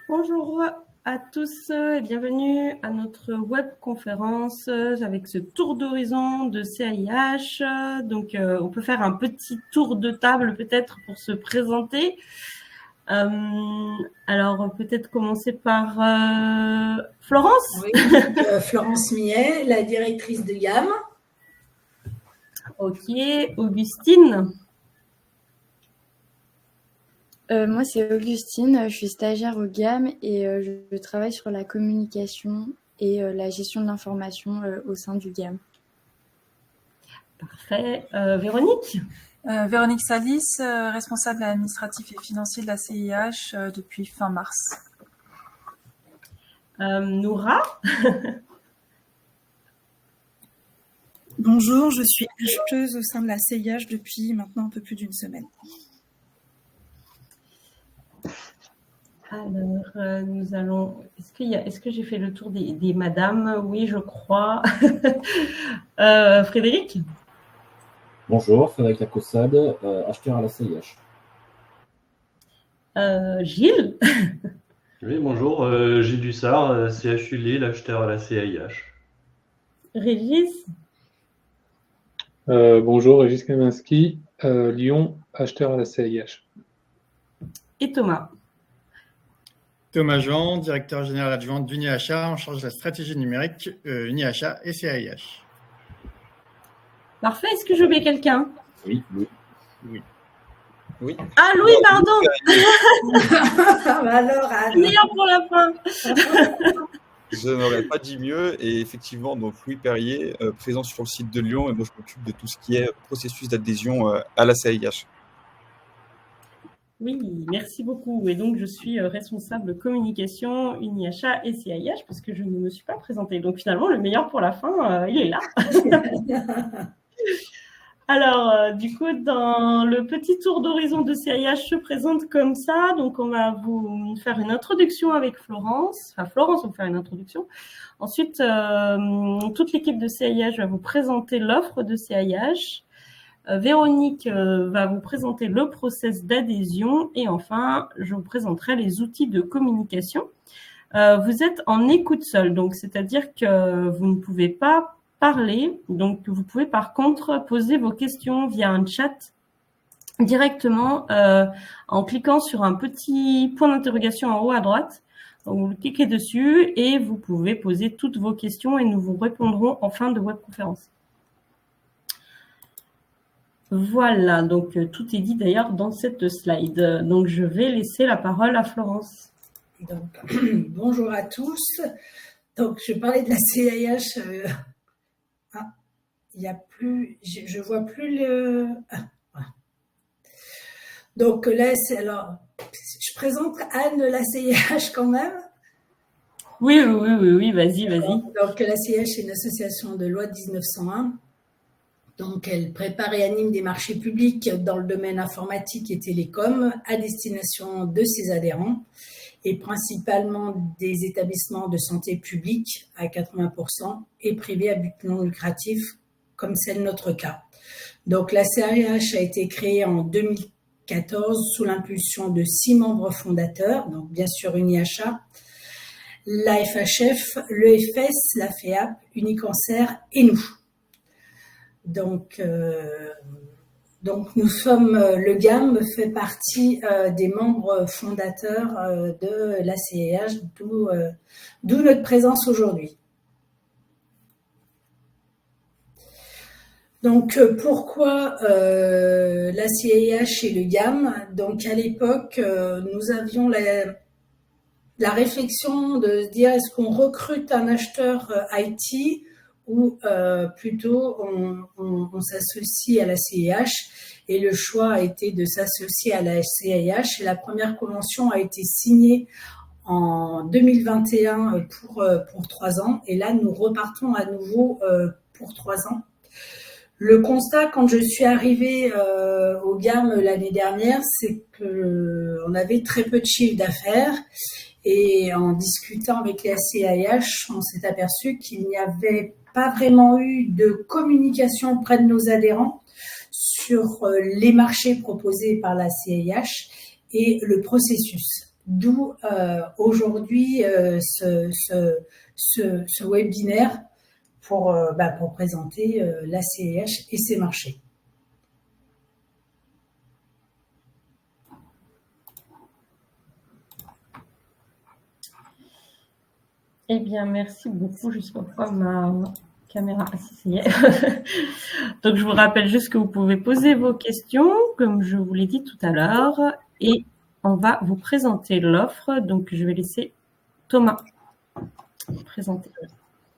Bonjour à tous et bienvenue à notre webconférence avec ce tour d'horizon de CAIH. Donc, on peut faire un petit tour de table peut-être pour se présenter. Alors, peut-être commencer par Florence. Oui, Florence Millet, la directrice de GAM. Ok, Augustine. Moi, c'est Augustine, je suis stagiaire au GAM et je travaille sur la communication et la gestion de l'information au sein du GAM. Parfait. Véronique. Véronique Salis, responsable administratif et financier de la CIH depuis fin mars. Noura. Bonjour, je suis acheteuse au sein de la CIH depuis maintenant un peu plus d'une semaine. Alors, nous allons. Est-ce que j'ai fait le tour des madames? Oui, je crois. Frédéric. Bonjour, Frédéric Lacossade, acheteur à la CIH. Gilles. Oui, bonjour, Gilles Dussard, CHU Lille, acheteur à la CIH. Régis. Bonjour, Régis Kaminski, Lyon, acheteur à la CIH. Et Thomas. Thomas Jean, directeur général adjoint d'UniAchat en charge de la stratégie numérique UniAchat et CIH. Parfait, est-ce que j'oublie quelqu'un? Oui. Ah, Louis, pardon. Alors, Anne. Meilleur pour la fin. Je n'aurais pas dit mieux. Et effectivement, donc Louis Perrier, présent sur le site de Lyon, et moi je m'occupe de tout ce qui est processus d'adhésion à la CIH. Oui, merci beaucoup. Et donc, je suis responsable communication UniAchat et CIH parce que je ne me suis pas présentée. Donc, finalement, le meilleur pour la fin, il est là. Alors, du coup, dans le petit tour d'horizon de CIH se présente comme ça. Donc, on va vous faire une introduction avec Florence. Enfin, Florence va vous faire une introduction. Ensuite, toute l'équipe de CIH va vous présenter l'offre de CIH. Véronique va vous présenter le process d'adhésion. Et enfin, je vous présenterai les outils de communication. Vous êtes en écoute seule, donc c'est-à-dire que vous ne pouvez pas parler. Donc, vous pouvez par contre poser vos questions via un chat directement en cliquant sur un petit point d'interrogation en haut à droite. Donc, vous cliquez dessus et vous pouvez poser toutes vos questions et nous vous répondrons en fin de webconférence. Voilà, donc tout est dit d'ailleurs dans cette slide. Donc, je vais laisser la parole à Florence. Donc, bonjour à tous. Donc, je parlais de la CIH. Il n'y a plus, je vois plus le. Voilà. Donc là, alors, je présente Anne la CIH quand même. Oui, vas-y. Donc la CIH est une association de loi de 1901. Donc elle prépare et anime des marchés publics dans le domaine informatique et télécom à destination de ses adhérents et principalement des établissements de santé publics à 80% et privés à but non lucratif, comme c'est notre cas. Donc la CIH a été créée en 2014 sous l'impulsion de 6 membres fondateurs, donc bien sûr UniAchat, la FHF, l'EFS, la FEAP, Unicancer et nous. Donc nous sommes, le GAM fait partie des membres fondateurs de la CIH, d'où notre présence aujourd'hui. Donc, pourquoi la CIH et le GAM? Donc, à l'époque, nous avions la réflexion de se dire est-ce qu'on recrute un acheteur IT ou plutôt on s'associe à la CIH, et le choix a été de s'associer à la CIH, et la première convention a été signée en 2021 pour 3 ans, et là nous repartons à nouveau pour 3 ans. Le constat quand je suis arrivée au GAM l'année dernière, c'est qu'on avait très peu de chiffre d'affaires, et en discutant avec la CIH, on s'est aperçu qu'il n'y avait pas vraiment eu de communication auprès de nos adhérents sur les marchés proposés par la CIH et le processus. D'où aujourd'hui ce webinaire pour présenter la CIH et ses marchés. Eh bien, merci beaucoup. Je reprends ma caméra. Ah, si, ça y est. Donc, je vous rappelle juste que vous pouvez poser vos questions, comme je vous l'ai dit tout à l'heure, et on va vous présenter l'offre. Donc, je vais laisser Thomas présenter.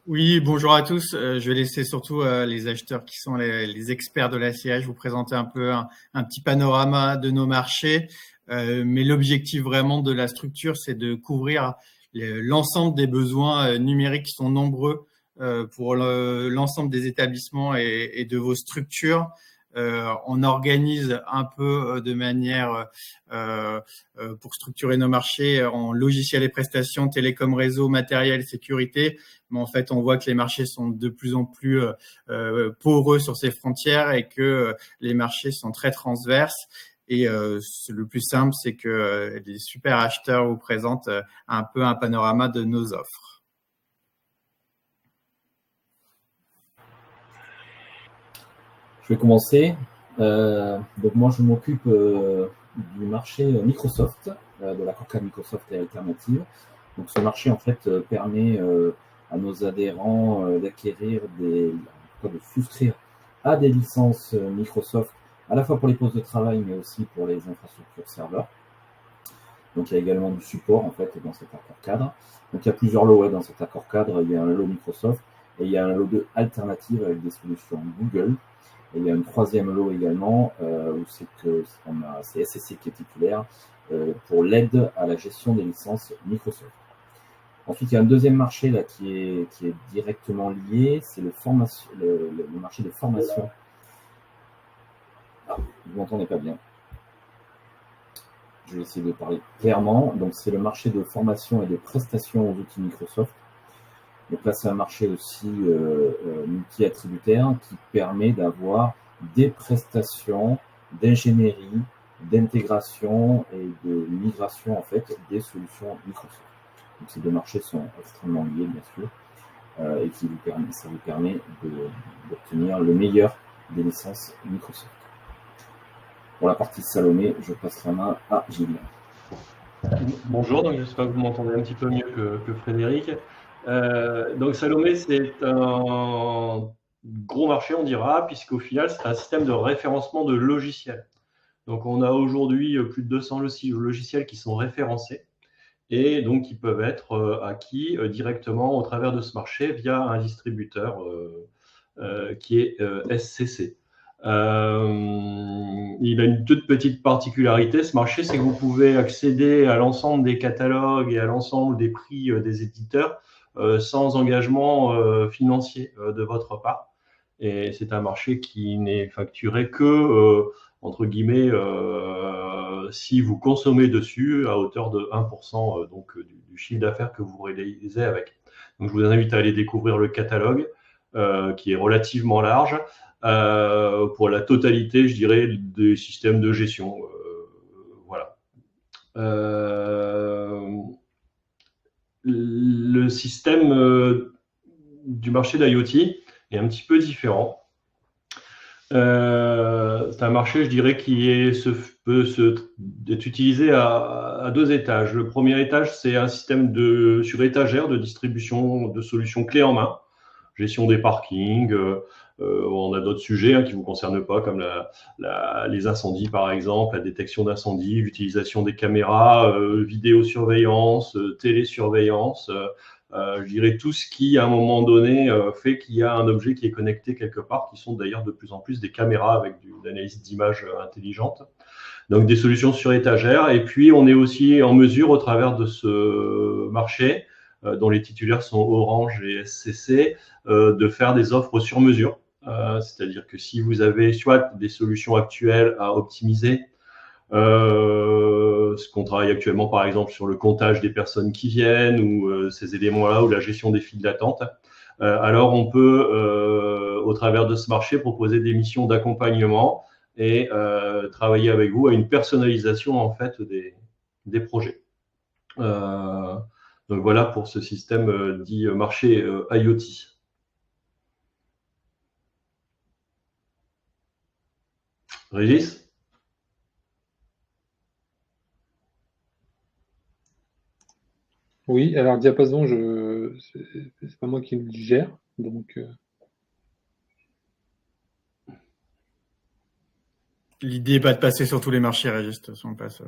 Oui, bonjour à tous. Je vais laisser surtout les acheteurs qui sont les experts de la CIH vous présenter un peu un petit panorama de nos marchés. Mais l'objectif vraiment de la structure, c'est de couvrir l'ensemble des besoins numériques qui sont nombreux pour l'ensemble des établissements et de vos structures. On organise un peu de manière pour structurer nos marchés en logiciels et prestations, télécom, réseau, matériel, sécurité. Mais en fait, on voit que les marchés sont de plus en plus poreux sur ces frontières et que les marchés sont très transverses. Et le plus simple, c'est que les super acheteurs vous présentent un peu un panorama de nos offres. Je vais commencer. Donc moi, je m'occupe du marché Microsoft, de la Corcade Microsoft et Alternative. Donc ce marché, en fait, permet à nos adhérents d'acquérir de souscrire à des licences Microsoft, à la fois pour les postes de travail, mais aussi pour les infrastructures serveurs. Donc il y a également du support, en fait, dans cet accord cadre. Donc il y a plusieurs lots dans cet accord cadre. Il y a un lot Microsoft et il y a un lot de Alternative avec des solutions Google. Et il y a un troisième lot également où c'est SCC qui est titulaire pour l'aide à la gestion des licences Microsoft. Ensuite, il y a un deuxième marché là qui est directement lié, c'est le marché de formation. Ah, vous m'entendez pas bien. Je vais essayer de parler clairement. Donc, c'est le marché de formation et de prestations aux outils Microsoft. Donc là, c'est un marché aussi multi-attributaire qui permet d'avoir des prestations d'ingénierie, d'intégration et de migration en fait des solutions Microsoft. Donc ces deux marchés sont extrêmement liés, bien sûr, et ça vous permet d'obtenir le meilleur des licences Microsoft. Pour la partie Salomé, je passe la main à Gilles. Bonjour, donc j'espère que vous m'entendez un petit peu mieux que Frédéric. Donc Salomé, c'est un gros marché, on dira, puisqu'au final, c'est un système de référencement de logiciels. Donc on a aujourd'hui plus de 200 logiciels qui sont référencés et donc qui peuvent être acquis directement au travers de ce marché via un distributeur qui est SCC. Il a une toute petite particularité, ce marché, c'est que vous pouvez accéder à l'ensemble des catalogues et à l'ensemble des prix des éditeurs sans engagement financier de votre part. Et c'est un marché qui n'est facturé que, entre guillemets, si vous consommez dessus à hauteur de 1% donc, du chiffre d'affaires que vous réalisez avec. Donc je vous invite à aller découvrir le catalogue qui est relativement large pour la totalité, je dirais, des systèmes de gestion. Voilà. Le système du marché d'IoT est un petit peu différent. C'est un marché, je dirais, qui peut être utilisé à deux étages. Le premier étage, c'est un système sur étagère de distribution de solutions clés en main, gestion des parkings. On a d'autres sujets qui ne vous concernent pas, comme les incendies, par exemple, la détection d'incendies, l'utilisation des caméras, vidéosurveillance, télésurveillance. Je dirais tout ce qui, à un moment donné, fait qu'il y a un objet qui est connecté quelque part, qui sont d'ailleurs de plus en plus des caméras avec une analyse d'image intelligente. Donc des solutions sur étagère. Et puis, on est aussi en mesure, au travers de ce marché, dont les titulaires sont Orange et SCC, de faire des offres sur mesure. C'est-à-dire que si vous avez soit des solutions actuelles à optimiser, ce qu'on travaille actuellement par exemple sur le comptage des personnes qui viennent ou ces éléments-là ou la gestion des files d'attente, alors on peut, au travers de ce marché, proposer des missions d'accompagnement et travailler avec vous à une personnalisation en fait des projets. Donc voilà pour ce système dit marché IoT. Régis? Oui, alors Diapason, c'est pas moi qui le gère, donc L'idée n'est pas de passer sur tous les marchés, Régis, de toute façon, on passe.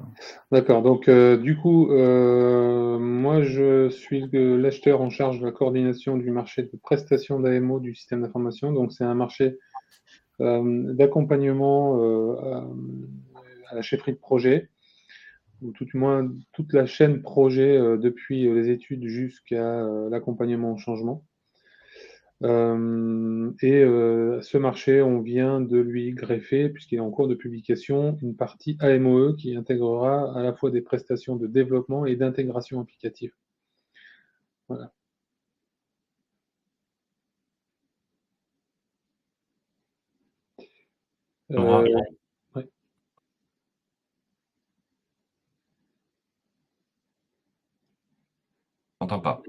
d'accord. Donc du coup, moi je suis l'acheteur en charge de la coordination du marché de prestation d'AMO du système d'information. Donc c'est un marché d'accompagnement à la chefferie de projet, ou tout du moins toute la chaîne projet depuis les études jusqu'à l'accompagnement au changement. Ce marché, on vient de lui greffer, puisqu'il est en cours de publication, une partie AMOE qui intégrera à la fois des prestations de développement et d'intégration applicative. Voilà. Ouais. On n'entend pas.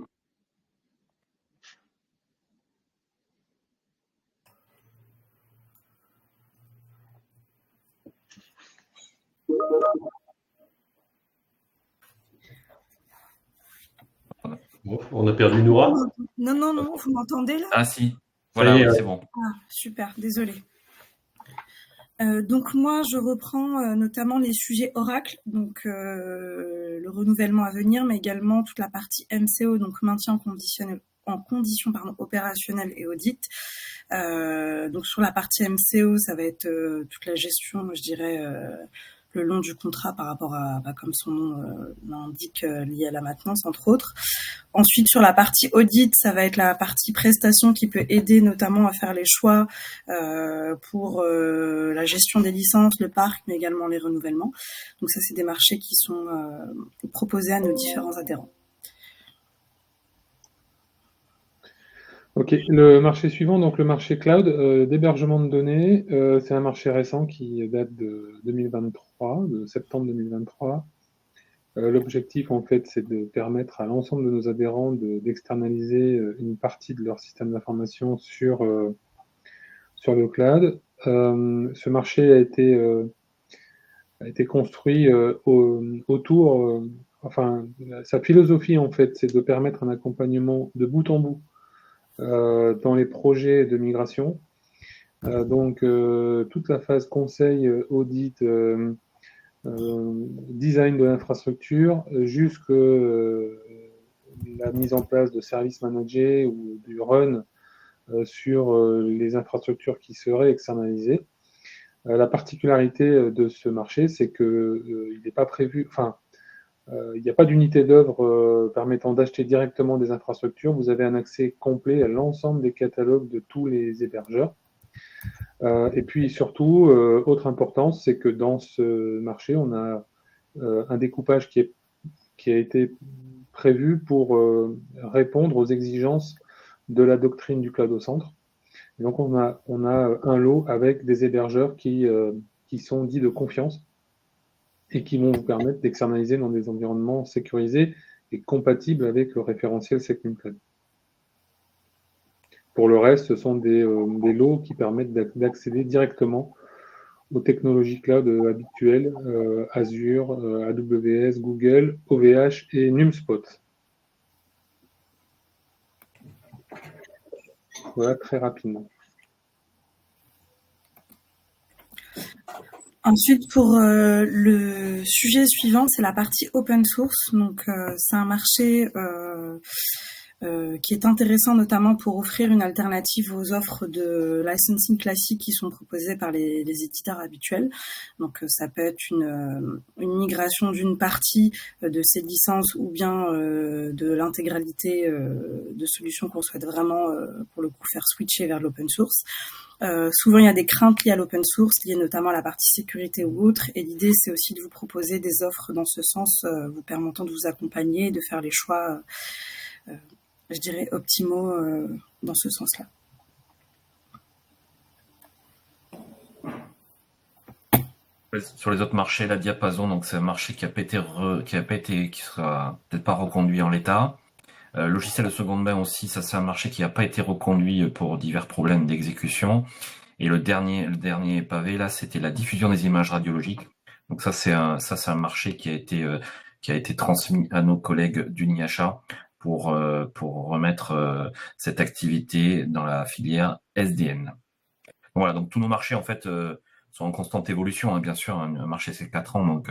Bon, on a perdu Noura. Non, vous m'entendez là? Ah si, voilà, oui, c'est bon. Ah, super, désolé. Donc moi, je reprends notamment les sujets Oracle, donc le renouvellement à venir, mais également toute la partie MCO, donc maintien en condition opérationnelles et audit. Donc sur la partie MCO, ça va être toute la gestion, je dirais, le long du contrat par rapport à, comme son nom l'indique, lié à la maintenance, entre autres. Ensuite, sur la partie audit, ça va être la partie prestation qui peut aider notamment à faire les choix pour la gestion des licences, le parc, mais également les renouvellements. Donc ça, c'est des marchés qui sont proposés à nos différents adhérents. Ok, le marché suivant, donc le marché cloud d'hébergement de données, c'est un marché récent qui date de 2023, de septembre 2023. L'objectif, en fait, c'est de permettre à l'ensemble de nos adhérents d'externaliser une partie de leur système d'information sur le cloud. Ce marché a été construit autour, enfin, sa philosophie, en fait, c'est de permettre un accompagnement de bout en bout dans les projets de migration. Donc, toute la phase conseil, audit, design de l'infrastructure, jusque la mise en place de services managés ou du run sur les infrastructures qui seraient externalisées. La particularité de ce marché, c'est que il n'est pas prévu, enfin, il n'y a pas d'unité d'œuvre permettant d'acheter directement des infrastructures. Vous avez un accès complet à l'ensemble des catalogues de tous les hébergeurs. Et puis surtout, autre importance, c'est que dans ce marché, on a un découpage qui a été prévu pour répondre aux exigences de la doctrine du cloud au centre. Et donc on a un lot avec des hébergeurs qui sont dits de confiance et qui vont vous permettre d'externaliser dans des environnements sécurisés et compatibles avec le référentiel SecNumCloud. Pour le reste, ce sont des lots qui permettent d'accéder directement aux technologies cloud habituelles, Azure, AWS, Google, OVH et NumSpot. Voilà, très rapidement. Ensuite, pour le sujet suivant, c'est la partie open source. Donc, c'est un marché qui est intéressant notamment pour offrir une alternative aux offres de licensing classiques qui sont proposées par les éditeurs habituels. Donc, ça peut être une migration d'une partie de ces licences ou bien de l'intégralité de solutions qu'on souhaite vraiment, pour le coup, faire switcher vers l'open source. Souvent, il y a des craintes liées à l'open source, liées notamment à la partie sécurité ou autre. Et l'idée, c'est aussi de vous proposer des offres dans ce sens, vous permettant de vous accompagner et de faire les choix, je dirais, optimaux dans ce sens-là. Sur les autres marchés, la Diapason, donc c'est un marché qui sera peut-être pas reconduit en l'état. Logiciel de seconde main aussi, ça c'est un marché qui n'a pas été reconduit pour divers problèmes d'exécution. Et le dernier pavé là, c'était la diffusion des images radiologiques. Donc ça c'est un marché qui a été transmis à nos collègues d'UniHA pour remettre cette activité dans la filière SDN. Voilà, donc tous nos marchés en fait sont en constante évolution, hein, bien sûr. Un marché c'est 4 ans, donc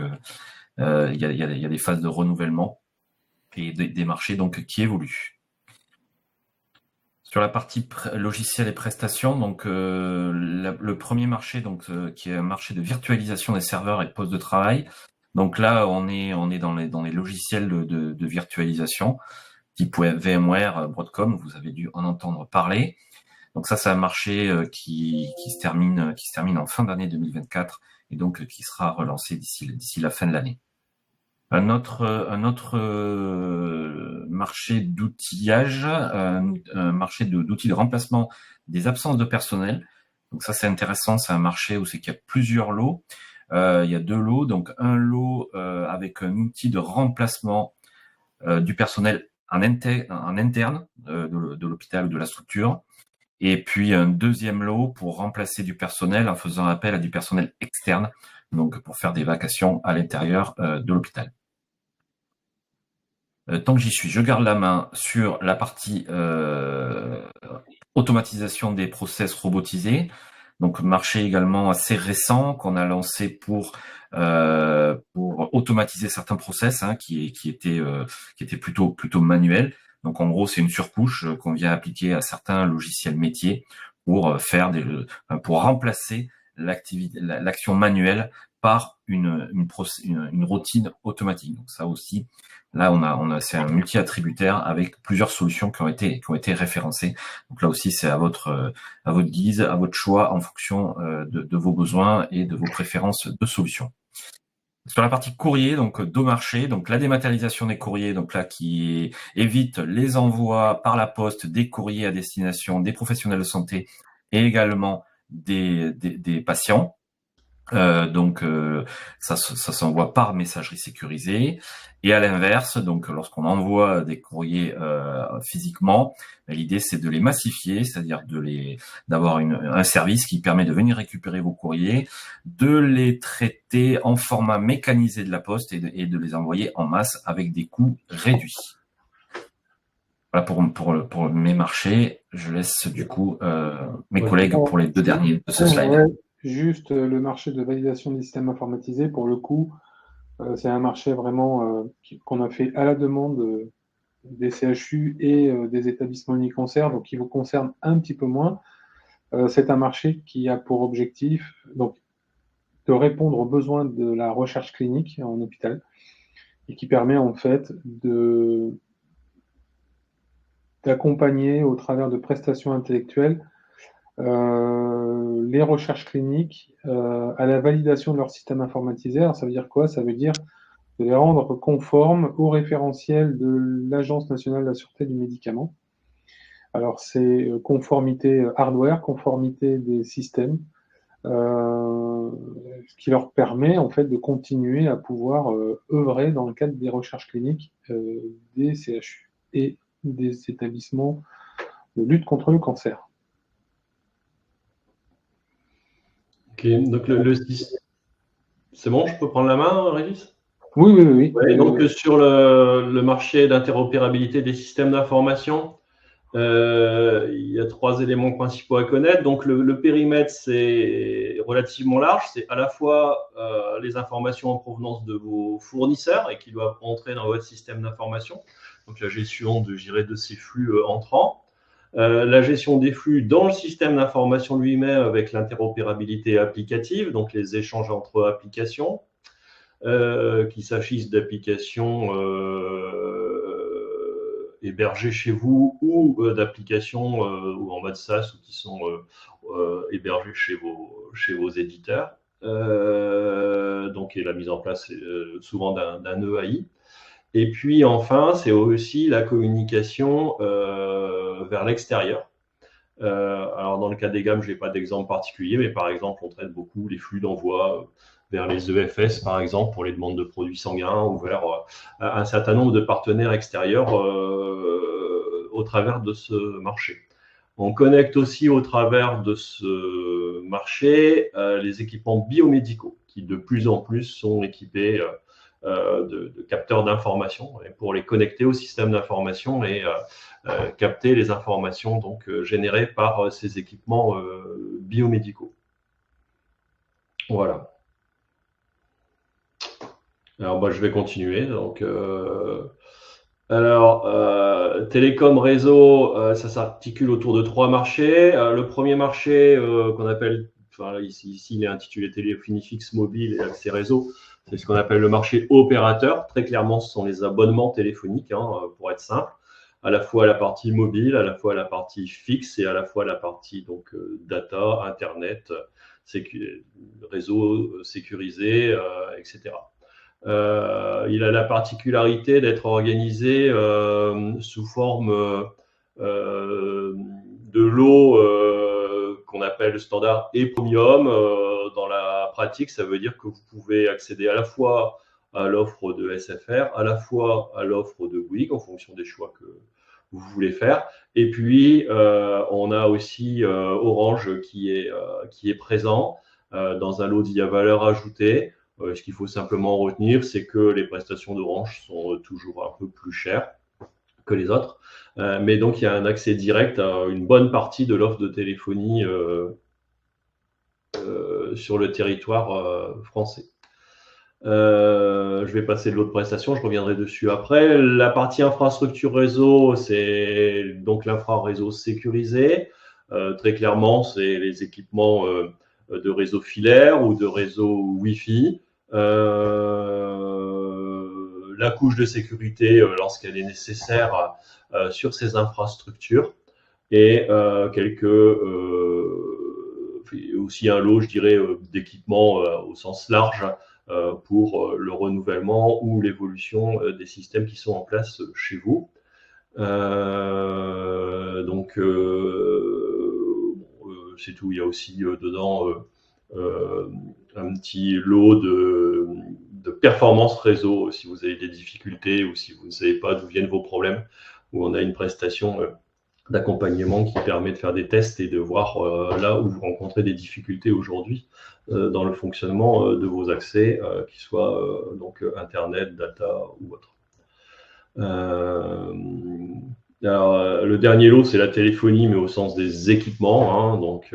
il y a des phases de renouvellement et des marchés donc qui évoluent. Sur la partie logiciel et prestations, donc le premier marché donc qui est un marché de virtualisation des serveurs et de postes de travail. Donc là on est dans les logiciels de virtualisation type VMware, Broadcom, vous avez dû en entendre parler. Donc ça, c'est un marché qui se termine en fin d'année 2024 et donc qui sera relancé d'ici la fin de l'année. Un autre marché d'outillage, un marché d'outils de remplacement des absences de personnel. Donc ça, c'est intéressant. C'est un marché où c'est qu'il y a plusieurs lots. Il y a 2 lots. Donc un lot avec un outil de remplacement du personnel en interne de l'hôpital ou de la structure. Et puis un deuxième lot pour remplacer du personnel en faisant appel à du personnel externe, donc pour faire des vacations à l'intérieur de l'hôpital. Tant que j'y suis, je garde la main sur la partie automatisation des process robotisés. Donc marché également assez récent qu'on a lancé pour automatiser certains process qui étaient plutôt manuels. Donc en gros, c'est une surcouche qu'on vient appliquer à certains logiciels métiers pour pour remplacer l'action manuelle par une routine automatique. Donc ça aussi, là c'est un multi-attributaire avec plusieurs solutions qui ont été référencées. Donc là aussi, c'est à votre guise, à votre choix en fonction de vos besoins et de vos préférences de solutions. Sur la partie courrier, donc 2 marchés, donc la dématérialisation des courriers, donc là qui évite les envois par la poste des courriers à destination des professionnels de santé et également des patients. Donc ça s'envoie par messagerie sécurisée. Et à l'inverse, donc lorsqu'on envoie des courriers physiquement, l'idée c'est de les massifier, c'est-à-dire d'avoir un service qui permet de venir récupérer vos courriers, de les traiter en format mécanisé de la poste et de les envoyer en masse avec des coûts réduits. Voilà pour mes marchés. Je laisse du coup mes collègues pour les 2 derniers de ce slide. Ouais, juste le marché de validation des systèmes informatisés, pour le coup, c'est un marché vraiment qu'on a fait à la demande des CHU et des établissements Unicancer, donc qui vous concerne un petit peu moins. C'est un marché qui a pour objectif donc, de répondre aux besoins de la recherche clinique en hôpital et qui permet en fait d'accompagner au travers de prestations intellectuelles les recherches cliniques à la validation de leur système informatisé. Alors, ça veut dire quoi? Ça veut dire de les rendre conformes au référentiel de l'Agence nationale de la sûreté du médicament. Alors, c'est conformité hardware, conformité des systèmes, ce qui leur permet en fait de continuer à pouvoir œuvrer dans le cadre des recherches cliniques des CHU et des établissements de lutte contre le cancer. Ok, donc c'est bon, je peux prendre la main, Régis? Oui. Ouais, donc sur le marché d'interopérabilité des systèmes d'information, il y a 3 éléments principaux à connaître. Donc le périmètre, c'est relativement large. C'est à la fois les informations en provenance de vos fournisseurs et qui doivent entrer dans votre système d'information. Donc la gestion de ces flux entrants. La gestion des flux dans le système d'information lui-même avec l'interopérabilité applicative, donc les échanges entre applications, qu'il s'agisse d'applications hébergées chez vous ou d'applications ou en mode SaaS ou qui sont hébergées chez vos éditeurs. Donc, et la mise en place souvent d'un EAI. Et puis enfin, c'est aussi la communication vers l'extérieur. Alors dans le cas des gammes, je n'ai pas d'exemple particulier, mais par exemple, on traite beaucoup les flux d'envoi vers les EFS, par exemple, pour les demandes de produits sanguins, ou vers un certain nombre de partenaires extérieurs au travers de ce marché. On connecte aussi au travers de ce marché les équipements biomédicaux qui de plus en plus sont équipés de capteurs d'information pour les connecter au système d'information et capter les informations donc générées par ces équipements biomédicaux. Voilà. Alors, je vais continuer. Donc, télécom réseau, ça s'articule autour de 3 marchés. Le premier marché qu'on appelle, ici il est intitulé téléphonie fixe mobile et accès réseau, c'est ce qu'on appelle le marché opérateur. Très clairement, ce sont les abonnements téléphoniques, pour être simple, à la fois la partie mobile, à la fois la partie fixe et à la fois la partie donc data, internet, réseau sécurisé, etc. Il a la particularité d'être organisé sous forme de lots qu'on appelle standard et premium. Dans la pratique, ça veut dire que vous pouvez accéder à la fois à l'offre de SFR, à la fois à l'offre de Bouygues, en fonction des choix que vous voulez faire. Et puis, on a aussi Orange qui est présent dans un lot dit à valeur ajoutée. Ce qu'il faut simplement retenir, c'est que les prestations d'Orange sont toujours un peu plus chères que les autres. Mais donc, il y a un accès direct à une bonne partie de l'offre de téléphonie sur le territoire français. Je vais passer de l'autre prestation, je reviendrai dessus après. La partie infrastructure réseau, c'est donc l'infra-réseau sécurisé. Très clairement, c'est les équipements de réseau filaire ou de réseau Wi-Fi. La couche de sécurité lorsqu'elle est nécessaire sur ces infrastructures et aussi un lot, je dirais, d'équipements au sens large pour le renouvellement ou l'évolution des systèmes qui sont en place chez vous. C'est tout. Il y a aussi dedans un petit lot de performance réseau si vous avez des difficultés ou si vous ne savez pas d'où viennent vos problèmes, où on a une prestation d'accompagnement qui permet de faire des tests et de voir là où vous rencontrez des difficultés aujourd'hui dans le fonctionnement de vos accès, qu'ils soient donc Internet, data ou autre. Alors, le dernier lot, c'est la téléphonie, mais au sens des équipements, donc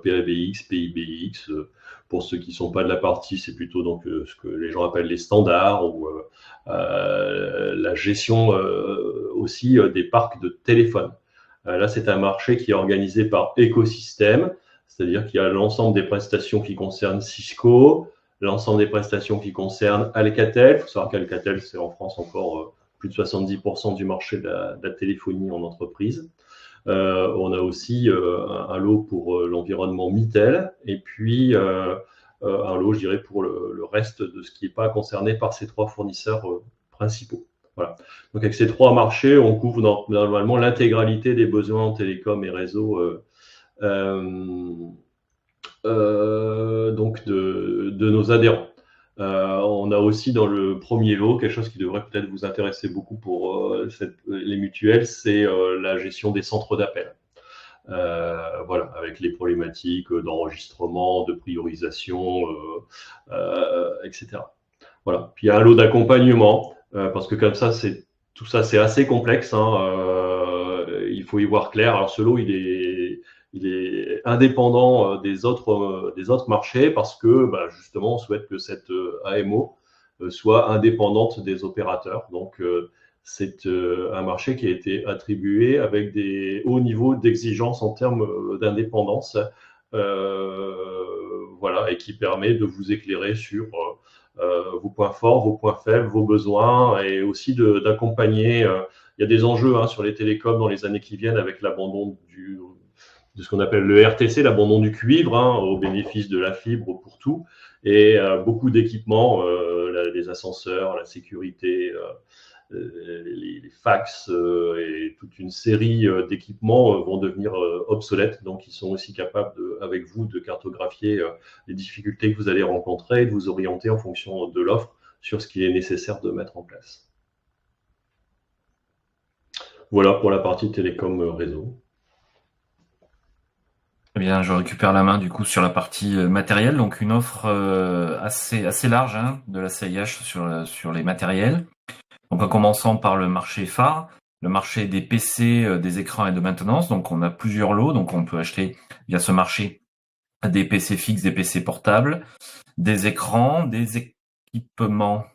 PABX, PIBX. Pour ceux qui ne sont pas de la partie, c'est plutôt donc ce que les gens appellent les standards ou la gestion aussi des parcs de téléphones. Là, c'est un marché qui est organisé par écosystème, c'est-à-dire qu'il y a l'ensemble des prestations qui concernent Cisco, l'ensemble des prestations qui concernent Alcatel. Il faut savoir qu'Alcatel, c'est en France encore plus de 70% du marché de la téléphonie en entreprise. On a aussi un lot pour l'environnement Mitel et puis un lot, je dirais, pour le reste de ce qui n'est pas concerné par ces 3 fournisseurs principaux. Voilà. Donc, avec ces 3 marchés, on couvre normalement l'intégralité des besoins en télécom et réseau donc de nos adhérents. On a aussi dans le premier lot quelque chose qui devrait peut-être vous intéresser beaucoup pour les mutuelles, c'est la gestion des centres d'appel. Voilà, avec les problématiques d'enregistrement, de priorisation, etc. Voilà. Puis il y a un lot d'accompagnement, parce que comme ça, tout ça, c'est assez complexe. Il faut y voir clair. Alors ce lot, il est indépendant des autres marchés parce que justement, on souhaite que cette AMO soit indépendante des opérateurs. Donc, c'est un marché qui a été attribué avec des hauts niveaux d'exigence en termes d'indépendance, voilà, et qui permet de vous éclairer sur vos points forts, vos points faibles, vos besoins, et aussi d'accompagner. Il y a des enjeux sur les télécoms dans les années qui viennent avec l'abandon de ce qu'on appelle le RTC, l'abandon du cuivre, au bénéfice de la fibre pour tout, et beaucoup d'équipements, les ascenseurs, la sécurité, les fax et toute une série d'équipements vont devenir obsolètes. Donc, ils sont aussi capables, avec vous, de cartographier les difficultés que vous allez rencontrer et de vous orienter en fonction de l'offre sur ce qui est nécessaire de mettre en place. Voilà pour la partie télécom réseau. Eh bien, je récupère la main du coup sur la partie matérielle, donc une offre assez large hein, de la CIH sur les matériels. Donc en commençant par le marché phare, le marché des PC, des écrans et de maintenance. Donc on a plusieurs lots, donc on peut acheter via ce marché des PC fixes, des PC portables, des écrans, des équipements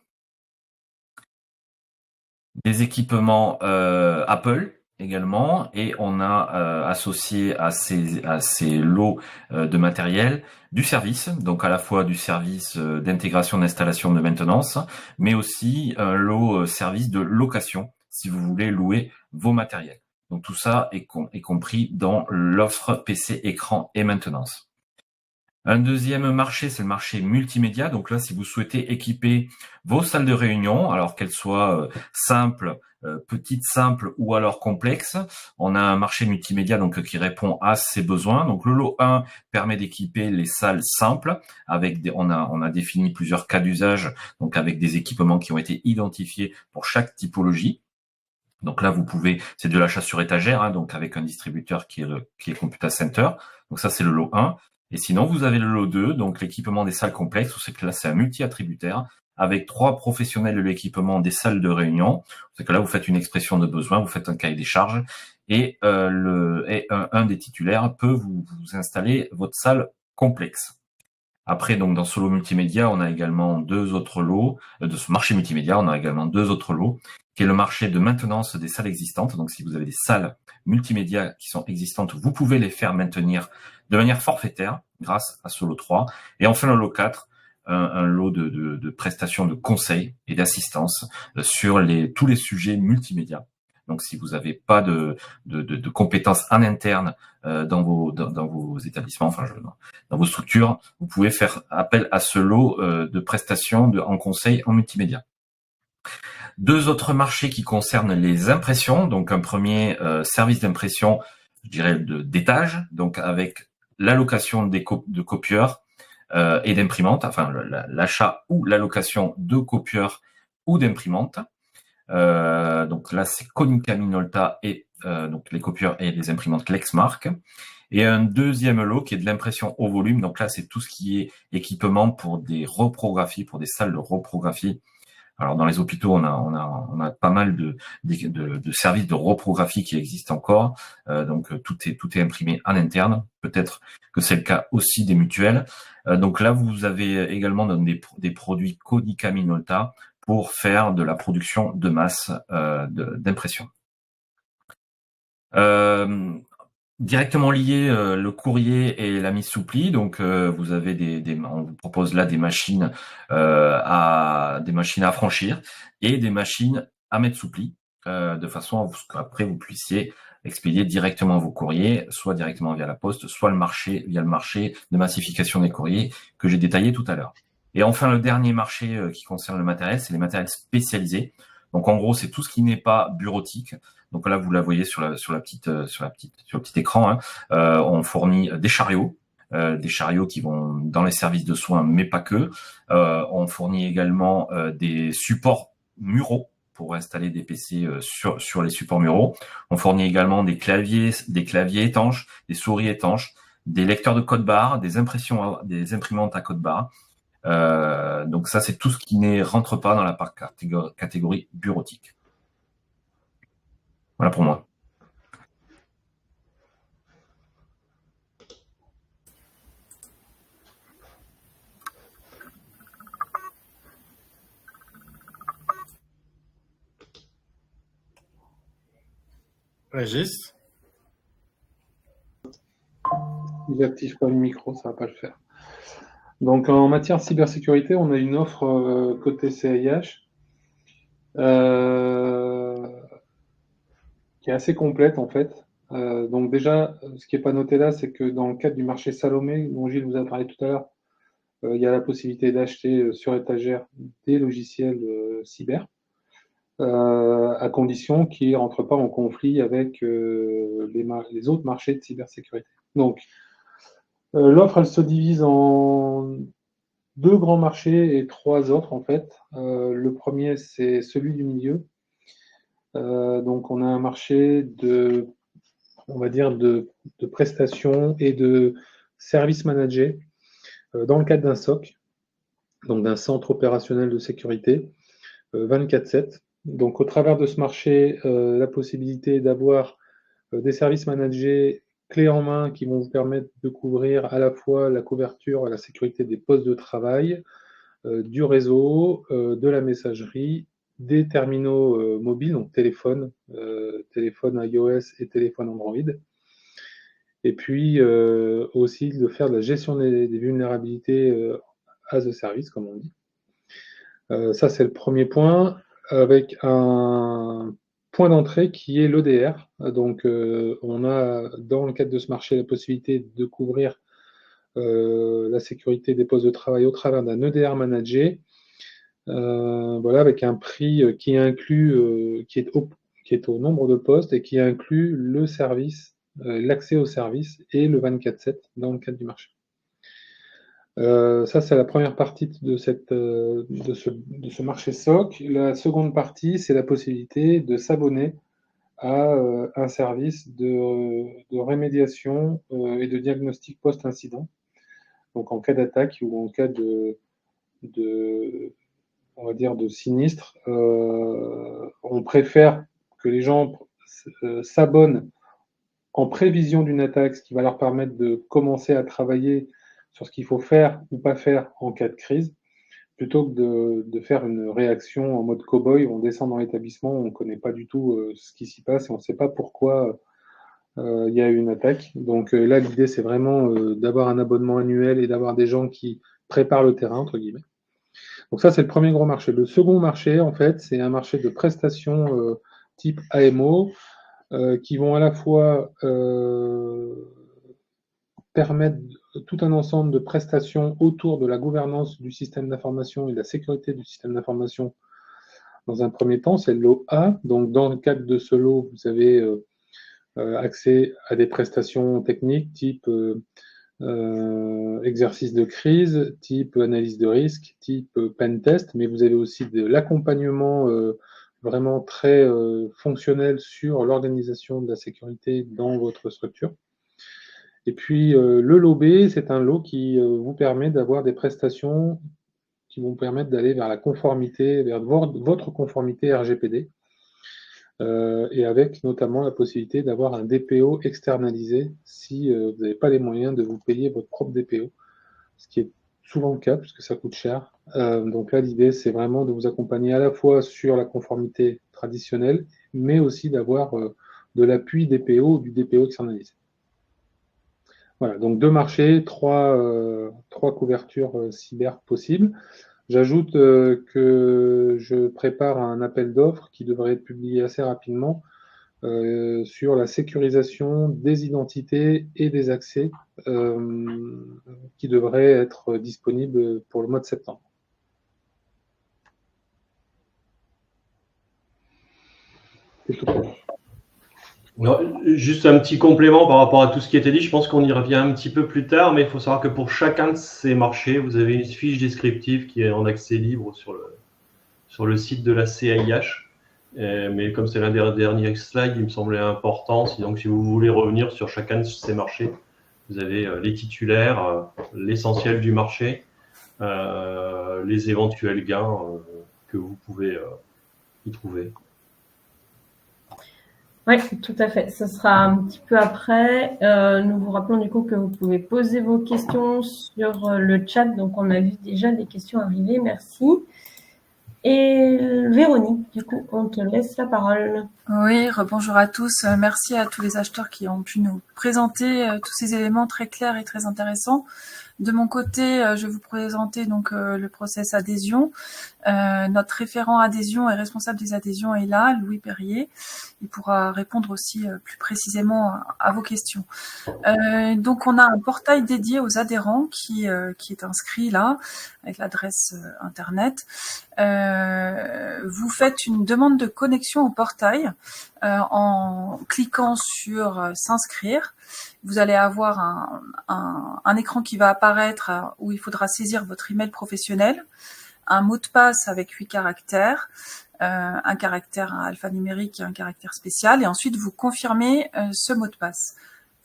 Apple également, et on a associé à ces lots de matériel du service, donc à la fois du service d'intégration, d'installation, de maintenance, mais aussi un lot service de location si vous voulez louer vos matériels. Donc tout ça est compris dans l'offre PC, écran et maintenance. Un deuxième marché, c'est le marché multimédia. Donc là, si vous souhaitez équiper vos salles de réunion, alors qu'elles soient simples, petites, simples ou alors complexes, on a un marché multimédia donc qui répond à ces besoins. Donc le lot 1 permet d'équiper les salles simples avec on a défini plusieurs cas d'usage, donc avec des équipements qui ont été identifiés pour chaque typologie. Donc là, c'est de l'achat sur étagère, hein, donc avec un distributeur qui est Computa Center. Donc ça, c'est le lot 1. Et sinon, vous avez le lot 2, donc l'équipement des salles complexes, où c'est que là, c'est un multi-attributaire, avec 3 professionnels de l'équipement des salles de réunion. C'est que là, vous faites une expression de besoin, vous faites un cahier des charges, et un des titulaires peut vous installer votre salle complexe. Après, donc, dans ce lot multimédia, on a également 2 autres lots, de ce marché multimédia, on a également 2 autres lots, qui est le marché de maintenance des salles existantes. Donc, si vous avez des salles multimédia qui sont existantes, vous pouvez les faire maintenir de manière forfaitaire grâce à ce lot 3. Et enfin, le lot 4, un lot de prestations de conseil et d'assistance sur tous les sujets multimédia. Donc, si vous n'avez pas de compétences en interne dans vos établissements, dans vos structures, vous pouvez faire appel à ce lot de prestations en conseil en multimédia. 2 autres marchés qui concernent les impressions. Donc, un premier service d'impression, je dirais d'étage, donc avec l'allocation de copieurs et d'imprimantes, enfin l'achat ou l'allocation de copieurs ou d'imprimantes. Donc là, c'est Konica Minolta et donc les copieurs et les imprimantes Lexmark. Et un deuxième lot qui est de l'impression au volume. Donc là, c'est tout ce qui est équipement pour des reprographies, pour des salles de reprographie. Alors dans les hôpitaux, on a pas mal de services de reprographie qui existent encore. Donc tout est imprimé en interne. Peut-être que c'est le cas aussi des mutuelles. Donc là, vous avez également des produits Konica Minolta pour faire de la production de masse d'impression. Directement lié, le courrier et la mise sous pli. Donc vous avez on vous propose là des machines à franchir et des machines à mettre sous pli, de façon à ce qu'après vous puissiez expédier directement vos courriers, soit directement via la poste, soit via le marché de massification des courriers que j'ai détaillé tout à l'heure. Et enfin, le dernier marché qui concerne le matériel, c'est les matériels spécialisés. Donc en gros, c'est tout ce qui n'est pas bureautique. Donc là, vous la voyez sur le petit écran. Hein. On fournit des chariots qui vont dans les services de soins, mais pas que. On fournit également des supports muraux pour installer des PC sur les supports muraux. On fournit également des claviers étanches, des souris étanches, des lecteurs de code barre, des imprimantes à code barre. Donc ça, c'est tout ce qui ne rentre pas dans la catégorie bureautique. Voilà pour moi. Régis? Il n'active pas le micro, ça ne va pas le faire. Donc en matière de cybersécurité, on a une offre côté CIH qui est assez complète en fait. Donc déjà, ce qui n'est pas noté là, c'est que dans le cadre du marché Salomé, dont Gilles vous a parlé tout à l'heure, il y a la possibilité d'acheter sur étagère des logiciels cyber. à condition qu'ils ne rentrent pas en conflit avec les autres marchés de cybersécurité. Donc, l'offre, elle se divise en 2 grands marchés et 3 autres, en fait. Le premier, c'est celui du milieu. Donc, on a un marché on va dire, de prestations et de services managés dans le cadre d'un SOC, donc d'un centre opérationnel de sécurité, 24/7. Donc, au travers de ce marché, la possibilité d'avoir des services managés clés en main qui vont vous permettre de couvrir à la fois la couverture et la sécurité des postes de travail, du réseau, de la messagerie, des terminaux mobiles, donc téléphone iOS et téléphone Android. Et puis aussi de faire de la gestion des vulnérabilités as a service, comme on dit. Ça, c'est le premier point, avec un point d'entrée qui est l'EDR. Donc, on a dans le cadre de ce marché la possibilité de couvrir la sécurité des postes de travail au travers d'un EDR managé, voilà, avec un prix qui inclut, qui est au nombre de postes et qui inclut le service, l'accès au service et le 24/7 dans le cadre du marché. Ça, c'est la première partie de ce marché SOC. La seconde partie, c'est la possibilité de s'abonner à un service de rémédiation et de diagnostic post-incident. Donc, en cas d'attaque ou en cas on va dire, de sinistre, on préfère que les gens s'abonnent en prévision d'une attaque, ce qui va leur permettre de commencer à travailler sur ce qu'il faut faire ou pas faire en cas de crise, plutôt que de faire une réaction en mode cow-boy. On descend dans l'établissement, on ne connaît pas du tout ce qui s'y passe et on ne sait pas pourquoi il y a eu une attaque. Donc là, l'idée, c'est vraiment d'avoir un abonnement annuel et d'avoir des gens qui préparent le terrain, entre guillemets. Donc ça, c'est le premier gros marché. Le second marché, en fait, c'est un marché de prestations type AMO, qui vont à la fois permettre tout un ensemble de prestations autour de la gouvernance du système d'information et de la sécurité du système d'information. Dans un premier temps, c'est le lot A. Donc, dans le cadre de ce lot, vous avez accès à des prestations techniques type exercice de crise, type analyse de risque, type pen test, mais vous avez aussi de l'accompagnement vraiment très fonctionnel sur l'organisation de la sécurité dans votre structure. Et puis le lot B, c'est un lot qui vous permet d'avoir des prestations qui vont permettre d'aller vers la conformité, vers votre conformité RGPD, et avec notamment la possibilité d'avoir un DPO externalisé si vous n'avez pas les moyens de vous payer votre propre DPO, ce qui est souvent le cas puisque ça coûte cher. Donc là, l'idée, c'est vraiment de vous accompagner à la fois sur la conformité traditionnelle, mais aussi d'avoir de l'appui DPO ou du DPO externalisé. Voilà, donc 2 marchés, 3 couvertures cyber possibles. J'ajoute que je prépare un appel d'offres qui devrait être publié assez rapidement sur la sécurisation des identités et des accès qui devrait être disponible pour le mois de septembre. C'est tout pour moi. Alors, juste un petit complément par rapport à tout ce qui a été dit, je pense qu'on y revient un petit peu plus tard, mais il faut savoir que pour chacun de ces marchés, vous avez une fiche descriptive qui est en accès libre sur le site de la CAIH. Mais comme c'est l'un des derniers slides, il me semblait important. Donc, si vous voulez revenir sur chacun de ces marchés, vous avez les titulaires, l'essentiel du marché, les éventuels gains que vous pouvez y trouver. Oui, tout à fait. Ce sera un petit peu après. Nous vous rappelons du coup que vous pouvez poser vos questions sur le chat. Donc, on a vu déjà des questions arriver. Merci. Et Véronique, du coup, on te laisse la parole. Oui, rebonjour à tous. Merci à tous les acheteurs qui ont pu nous présenter tous ces éléments très clairs et très intéressants. De mon côté, je vais vous présenter donc le process adhésion. Notre référent adhésion et responsable des adhésions est là, Louis Perrier. Il pourra répondre aussi plus précisément à vos questions. Donc, on a un portail dédié aux adhérents qui est inscrit là, avec l'adresse Internet. Vous faites une demande de connexion au portail en cliquant sur s'inscrire. Vous allez avoir un écran qui va apparaître où il faudra saisir votre email professionnel, un mot de passe avec 8 caractères, un caractère alphanumérique et un caractère spécial, et ensuite vous confirmez ce mot de passe.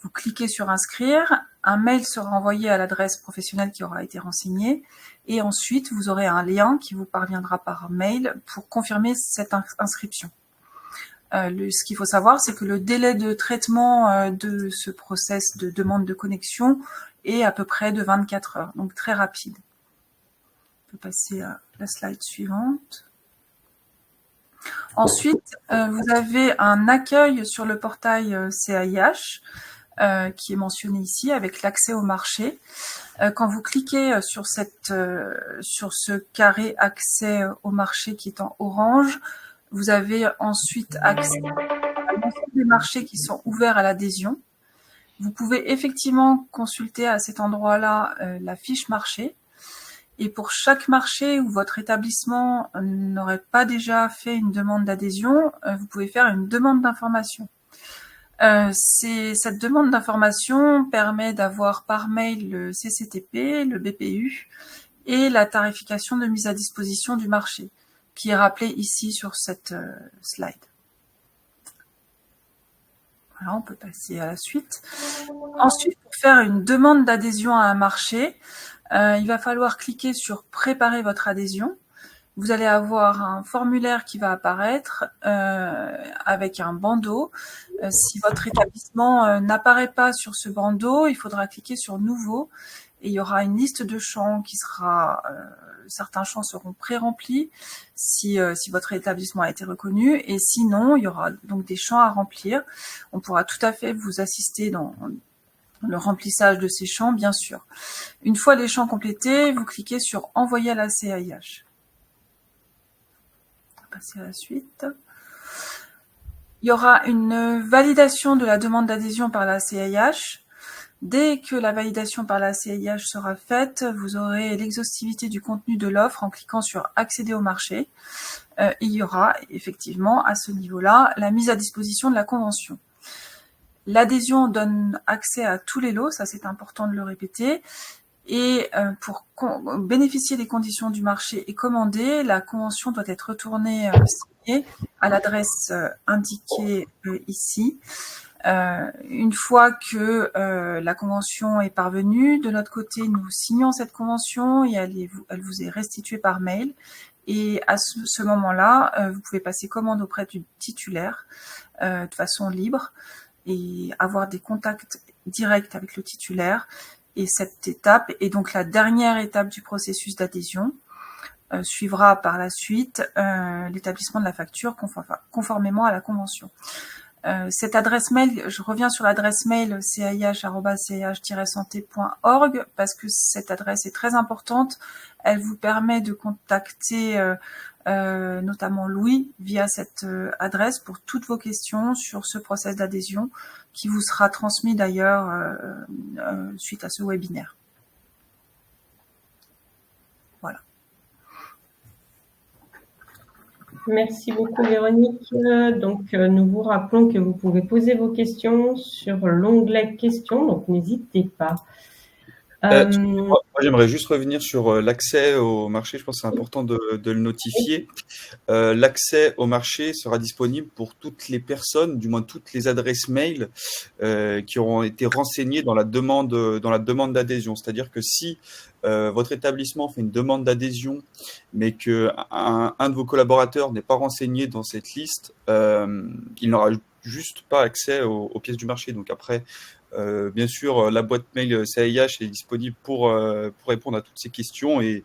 Vous cliquez sur inscrire, un mail sera envoyé à l'adresse professionnelle qui aura été renseignée, et ensuite vous aurez un lien qui vous parviendra par mail pour confirmer cette inscription. Ce qu'il faut savoir, c'est que le délai de traitement de ce process de demande de connexion est à peu près de 24 heures, donc très rapide. On peut passer à la slide suivante. Ensuite, vous avez un accueil sur le portail CAIH qui est mentionné ici avec l'accès au marché. Quand vous cliquez sur ce carré accès au marché qui est en orange, vous avez ensuite accès à l'ensemble des marchés qui sont ouverts à l'adhésion. Vous pouvez effectivement consulter à cet endroit-là la fiche marché. Et pour chaque marché où votre établissement n'aurait pas déjà fait une demande d'adhésion, vous pouvez faire une demande d'information. Cette demande d'information permet d'avoir par mail le CCTP, le BPU et la tarification de mise à disposition du marché, qui est rappelée ici sur cette slide. Voilà, on peut passer à la suite. Ensuite, pour faire une demande d'adhésion à un marché, il va falloir cliquer sur « Préparer votre adhésion ». Vous allez avoir un formulaire qui va apparaître avec un bandeau. Si votre établissement n'apparaît pas sur ce bandeau, il faudra cliquer sur « Nouveau » et il y aura une liste de champs qui sera... certains champs seront pré-remplis si votre établissement a été reconnu, et sinon, il y aura donc des champs à remplir. On pourra tout à fait vous assister dans le remplissage de ces champs, bien sûr. Une fois les champs complétés, vous cliquez sur « Envoyer à la CAIH ». On va passer à la suite. Il y aura une validation de la demande d'adhésion par la CAIH. Dès que la validation par la CAIH sera faite, vous aurez l'exhaustivité du contenu de l'offre en cliquant sur « Accéder au marché ». Il y aura effectivement à ce niveau-là la mise à disposition de la convention. L'adhésion donne accès à tous les lots, ça c'est important de le répéter, et pour bénéficier des conditions du marché et commander, la convention doit être retournée signée à l'adresse indiquée ici. Une fois que la convention est parvenue, de notre côté, nous signons cette convention et elle vous est restituée par mail. Et à ce moment-là, vous pouvez passer commande auprès du titulaire de façon libre et avoir des contacts directs avec le titulaire. Et cette étape est donc la dernière étape du processus d'adhésion. Suivra par la suite l'établissement de la facture conformément à la convention. Cette adresse mail, je reviens sur l'adresse mail caih-santé.org parce que cette adresse est très importante. Elle vous permet de contacter notamment Louis via cette adresse pour toutes vos questions sur ce process d'adhésion qui vous sera transmis d'ailleurs suite à ce webinaire. Voilà. Merci beaucoup Véronique. Donc nous vous rappelons que vous pouvez poser vos questions sur l'onglet questions, donc n'hésitez pas. Moi, j'aimerais juste revenir sur l'accès au marché. Je pense que c'est important de le notifier. L'accès au marché sera disponible pour toutes les personnes, du moins toutes les adresses mail qui auront été renseignées dans la demande d'adhésion. C'est-à-dire que si votre établissement fait une demande d'adhésion, mais que un de vos collaborateurs n'est pas renseigné dans cette liste, il n'aura juste pas accès aux pièces du marché. Donc après, bien sûr, la boîte mail CAIH est disponible pour répondre à toutes ces questions et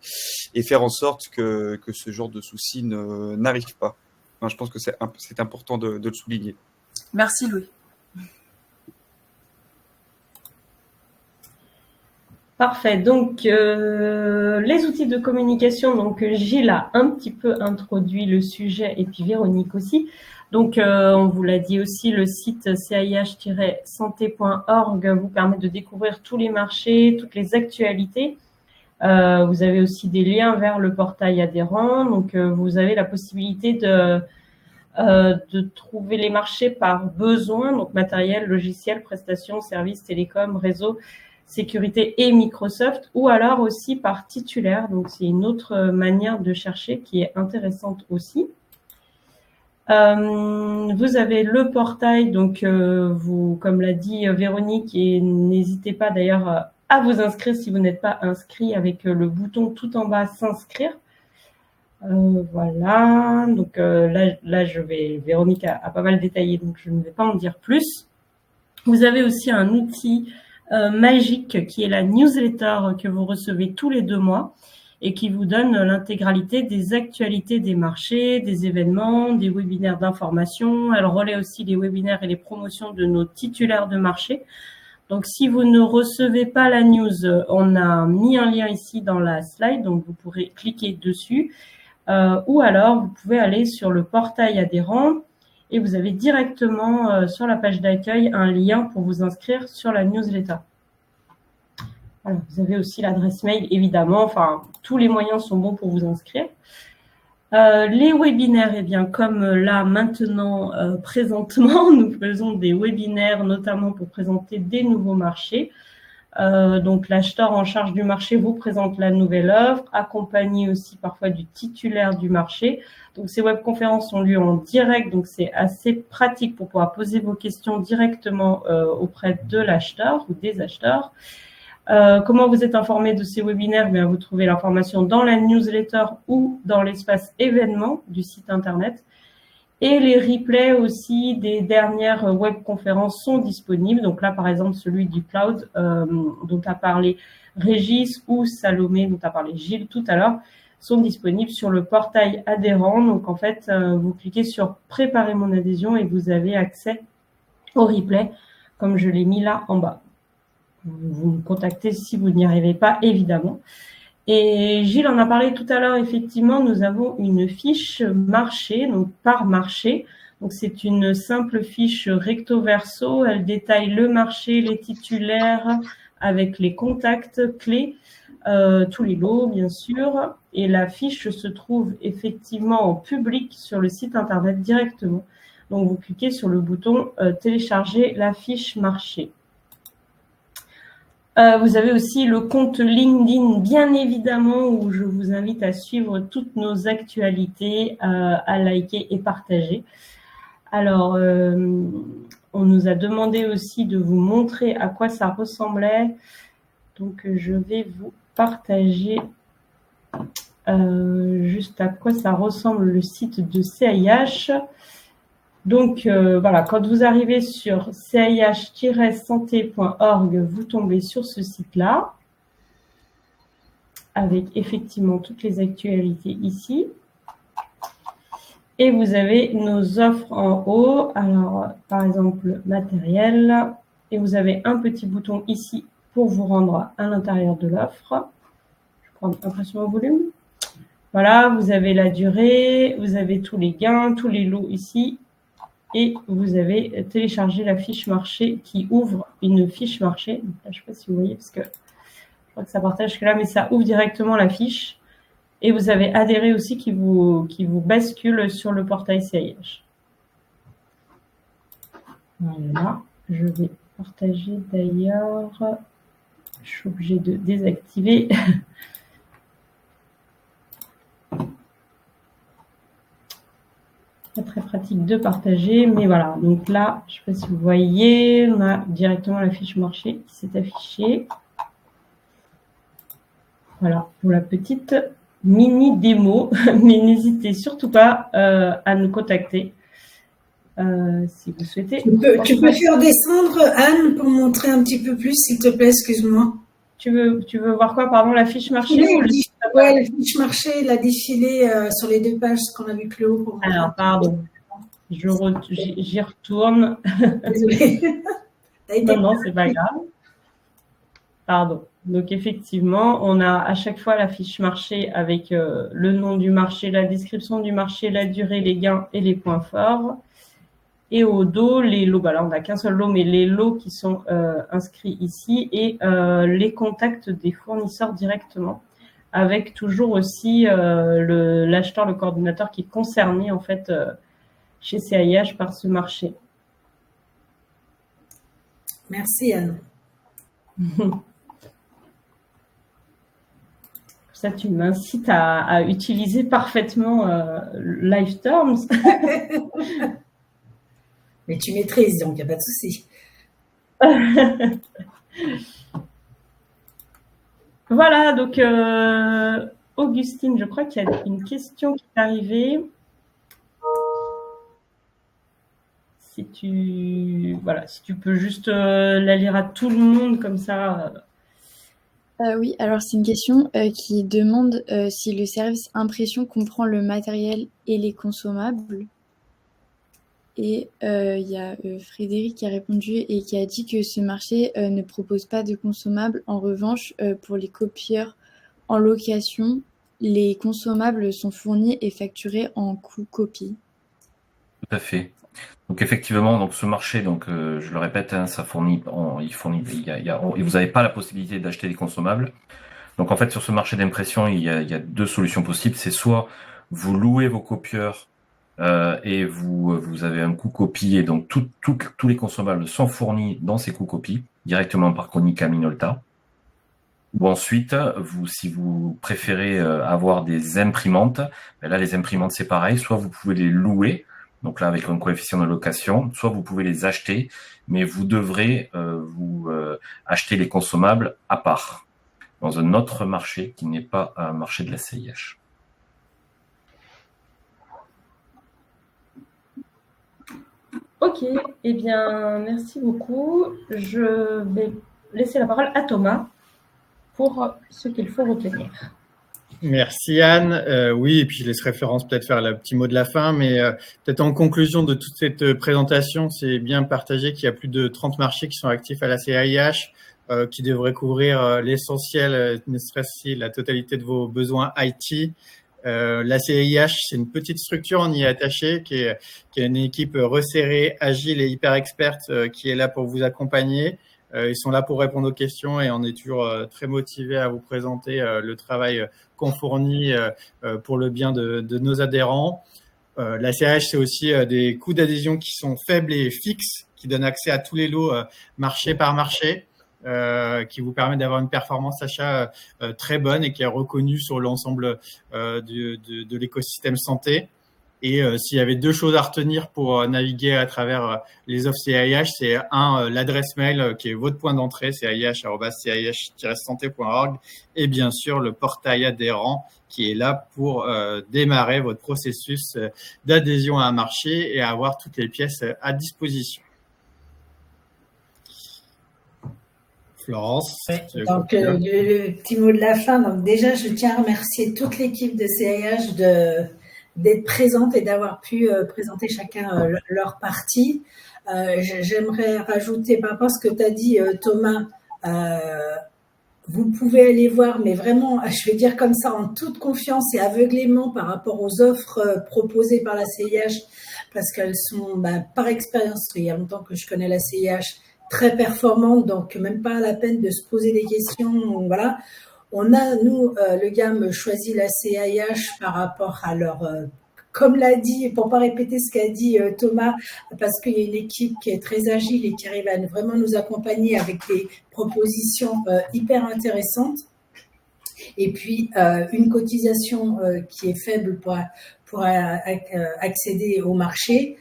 faire en sorte que ce genre de soucis n'arrive pas. Enfin, je pense que c'est important de le souligner. Merci Louis. Parfait. Donc, les outils de communication, donc Gilles a un petit peu introduit le sujet et puis Véronique aussi. Donc, on vous l'a dit aussi, le site cih-santé.org vous permet de découvrir tous les marchés, toutes les actualités. Vous avez aussi des liens vers le portail adhérent. Donc, vous avez la possibilité de trouver les marchés par besoin, donc matériel, logiciel, prestations, services, télécom, réseau, sécurité et Microsoft, ou alors aussi par titulaire. Donc, c'est une autre manière de chercher qui est intéressante aussi. Vous avez le portail, donc vous, comme l'a dit Véronique, et n'hésitez pas d'ailleurs à vous inscrire si vous n'êtes pas inscrit avec le bouton tout en bas s'inscrire. Voilà, donc là Véronique a pas mal détaillé, donc je ne vais pas en dire plus. Vous avez aussi un outil magique qui est la newsletter que vous recevez tous les 2 mois et qui vous donne l'intégralité des actualités des marchés, des événements, des webinaires d'information. Elle relaie aussi les webinaires et les promotions de nos titulaires de marché. Donc, si vous ne recevez pas la news, on a mis un lien ici dans la slide, donc vous pourrez cliquer dessus. Ou alors, vous pouvez aller sur le portail adhérent et vous avez directement sur la page d'accueil un lien pour vous inscrire sur la newsletter. Voilà, vous avez aussi l'adresse mail, évidemment. Enfin, tous les moyens sont bons pour vous inscrire. Les webinaires, eh bien, comme là, maintenant, présentement, nous faisons des webinaires, notamment pour présenter des nouveaux marchés. Donc, l'acheteur en charge du marché vous présente la nouvelle offre, accompagné aussi parfois du titulaire du marché. Donc, ces webconférences ont lieu en direct, donc c'est assez pratique pour pouvoir poser vos questions directement auprès de l'acheteur ou des acheteurs. Comment vous êtes informé de ces webinaires? Bien, vous trouvez l'information dans la newsletter ou dans l'espace événements du site internet. Et les replays aussi des dernières webconférences sont disponibles. Donc là, par exemple, celui du cloud dont a parlé Régis ou Salomé, dont a parlé Gilles tout à l'heure, sont disponibles sur le portail adhérent. Donc en fait, vous cliquez sur « Préparer mon adhésion » et vous avez accès au replay, comme je l'ai mis là en bas. Vous me contactez si vous n'y arrivez pas, évidemment. Et Gilles en a parlé tout à l'heure, effectivement, nous avons une fiche marché, donc par marché. Donc, c'est une simple fiche recto verso. Elle détaille le marché, les titulaires avec les contacts clés, tous les lots, bien sûr. Et la fiche se trouve effectivement en public sur le site internet directement. Donc, vous cliquez sur le bouton télécharger la fiche marché. Vous avez aussi le compte LinkedIn, bien évidemment, où je vous invite à suivre toutes nos actualités, à liker et partager. Alors, on nous a demandé aussi de vous montrer à quoi ça ressemblait. Donc, je vais vous partager juste à quoi ça ressemble le site de CIH. Donc, voilà, quand vous arrivez sur cih-santé.org, vous tombez sur ce site-là, avec effectivement toutes les actualités ici. Et vous avez nos offres en haut. Alors, par exemple, matériel. Et vous avez un petit bouton ici pour vous rendre à l'intérieur de l'offre. Je prends impression au volume. Voilà, vous avez la durée, vous avez tous les gains, tous les lots ici. Et vous avez téléchargé la fiche marché qui ouvre une fiche marché. Donc là, je ne sais pas si vous voyez parce que je crois que ça partage que là, mais ça ouvre directement la fiche. Et vous avez adhéré aussi qui vous bascule sur le portail CIH. Voilà, je vais partager d'ailleurs. Je suis obligée de désactiver. Très pratique de partager, mais voilà, donc là, je ne sais pas si vous voyez, on a directement la fiche marché qui s'est affichée. Voilà, pour la petite mini démo, mais n'hésitez surtout pas à nous contacter si vous souhaitez. Tu peux faire descendre, Anne, pour montrer un petit peu plus, s'il te plaît, excuse-moi. Tu veux voir quoi, pardon, la fiche marché? Oui, la fiche marché, la défilée sur les 2 pages qu'on a vu plus haut. Alors, pardon, j'y retourne. Désolée. Non, c'est pas grave. Pardon. Donc effectivement, on a à chaque fois la fiche marché avec le nom du marché, la description du marché, la durée, les gains et les points forts. Et au dos, les lots. Bah là, on n'a qu'un seul lot, mais les lots qui sont inscrits ici et les contacts des fournisseurs directement, avec toujours aussi l'acheteur, le coordinateur qui est concerné en fait chez CIH par ce marché. Merci Anne. Ça, tu m'incites à utiliser parfaitement Live Terms. Mais tu maîtrises, donc il n'y a pas de souci. Voilà, donc Augustine, je crois qu'il y a une question qui est arrivée. Si tu peux juste la lire à tout le monde comme ça. Oui, alors c'est une question qui demande si le service impression comprend le matériel et les consommables. Et il y a Frédéric qui a répondu et qui a dit que ce marché ne propose pas de consommables. En revanche, pour les copieurs en location, les consommables sont fournis et facturés en coût copie. Tout à fait. Donc effectivement, donc ce marché, donc je le répète, hein, ça fournit, et vous n'avez pas la possibilité d'acheter des consommables. Donc en fait, sur ce marché d'impression, il y a deux solutions possibles. C'est soit vous louez vos copieurs et vous avez un coût copie et donc tous les consommables sont fournis dans ces coûts copie directement par Konica Minolta. Ou ensuite, si vous préférez avoir des imprimantes, ben là les imprimantes c'est pareil, soit vous pouvez les louer, donc là avec un coefficient de location, soit vous pouvez les acheter, mais vous devrez acheter les consommables à part, dans un autre marché qui n'est pas un marché de la CIH. Ok, eh bien, merci beaucoup. Je vais laisser la parole à Thomas pour ce qu'il faut retenir. Merci Anne. Oui, et puis je laisse référence peut-être faire le petit mot de la fin, mais peut-être en conclusion de toute cette présentation, c'est bien partagé qu'il y a plus de 30 marchés qui sont actifs à la CIH, qui devraient couvrir l'essentiel, ne serait-ce la totalité de vos besoins IT. La CIH, c'est une petite structure, on y est attaché, qui est une équipe resserrée, agile et hyper experte qui est là pour vous accompagner. Ils sont là pour répondre aux questions et on est toujours très motivés à vous présenter le travail qu'on fournit pour le bien de nos adhérents. La CIH, c'est aussi des coûts d'adhésion qui sont faibles et fixes, qui donnent accès à tous les lots marché par marché. Qui vous permet d'avoir une performance achat très bonne et qui est reconnue sur l'ensemble de l'écosystème santé. Et s'il y avait deux choses à retenir pour naviguer à travers les offres CIH, c'est l'adresse mail qui est votre point d'entrée, cih@cih-santé.org, et bien sûr le portail adhérent qui est là pour démarrer votre processus d'adhésion à un marché et avoir toutes les pièces à disposition. Florence. Donc, le petit mot de la fin. Donc, déjà, je tiens à remercier toute l'équipe de CIH d'être présente et d'avoir pu présenter chacun leur partie. J'aimerais rajouter par rapport à ce que tu as dit, Thomas, vous pouvez aller voir, mais vraiment, je vais dire comme ça, en toute confiance et aveuglément par rapport aux offres proposées par la CIH, parce qu'elles sont, par expérience, il y a longtemps que je connais la CIH, très performante, donc même pas la peine de se poser des questions. Voilà. On a, nous, le GAM, choisi la CIH par rapport à leur, comme l'a dit, pour pas répéter ce qu'a dit Thomas, parce qu'il y a une équipe qui est très agile et qui arrive à vraiment nous accompagner avec des propositions hyper intéressantes. Et puis, une cotisation qui est faible pour accéder au marché.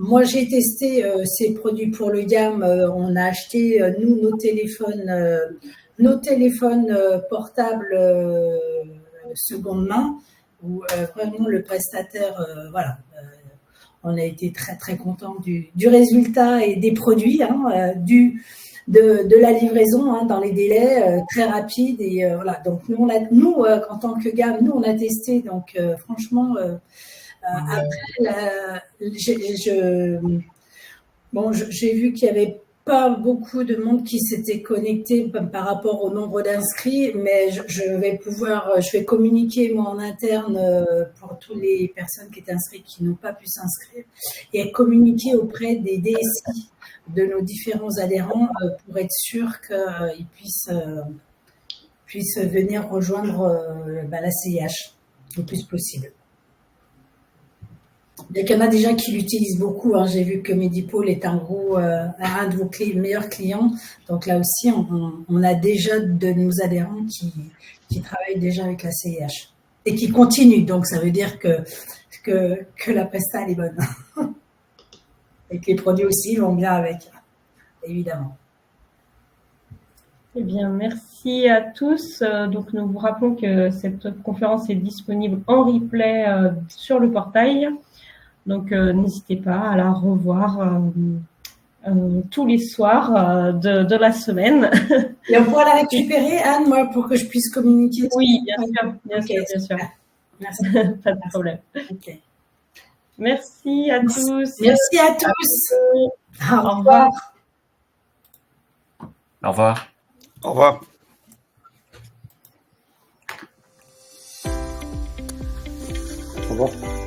Moi, j'ai testé ces produits pour le GAM. On a acheté, nous, nos téléphones portables seconde main, où vraiment le prestataire, on a été très, très content du résultat et des produits, de la livraison dans les délais très rapides. Et voilà. Donc, nous, en tant que GAM, nous, on a testé. Donc, franchement... après, j'ai vu qu'il y avait pas beaucoup de monde qui s'était connecté par rapport au nombre d'inscrits, mais je vais communiquer moi en interne pour toutes les personnes qui étaient inscrites qui n'ont pas pu s'inscrire et communiquer auprès des DSI de nos différents adhérents pour être sûr qu'ils puissent venir rejoindre la CIH le plus possible. Il y en a déjà qui l'utilisent beaucoup. Hein. J'ai vu que Medipôle est un de vos meilleurs clients. Donc là aussi, on a déjà de nos adhérents qui travaillent déjà avec la CIH et qui continuent. Donc ça veut dire que la presta elle est bonne et que les produits aussi vont bien avec, évidemment. Eh bien, merci à tous. Donc, nous vous rappelons que cette conférence est disponible en replay sur le portail. Donc, n'hésitez pas à la revoir tous les soirs de la semaine. Et on pourra la récupérer, Anne, moi, pour que je puisse communiquer. Oui, bien sûr. Merci. Pas de problème. Okay. Merci à tous. Merci à tous. Au revoir. Au revoir. Au revoir. Au revoir.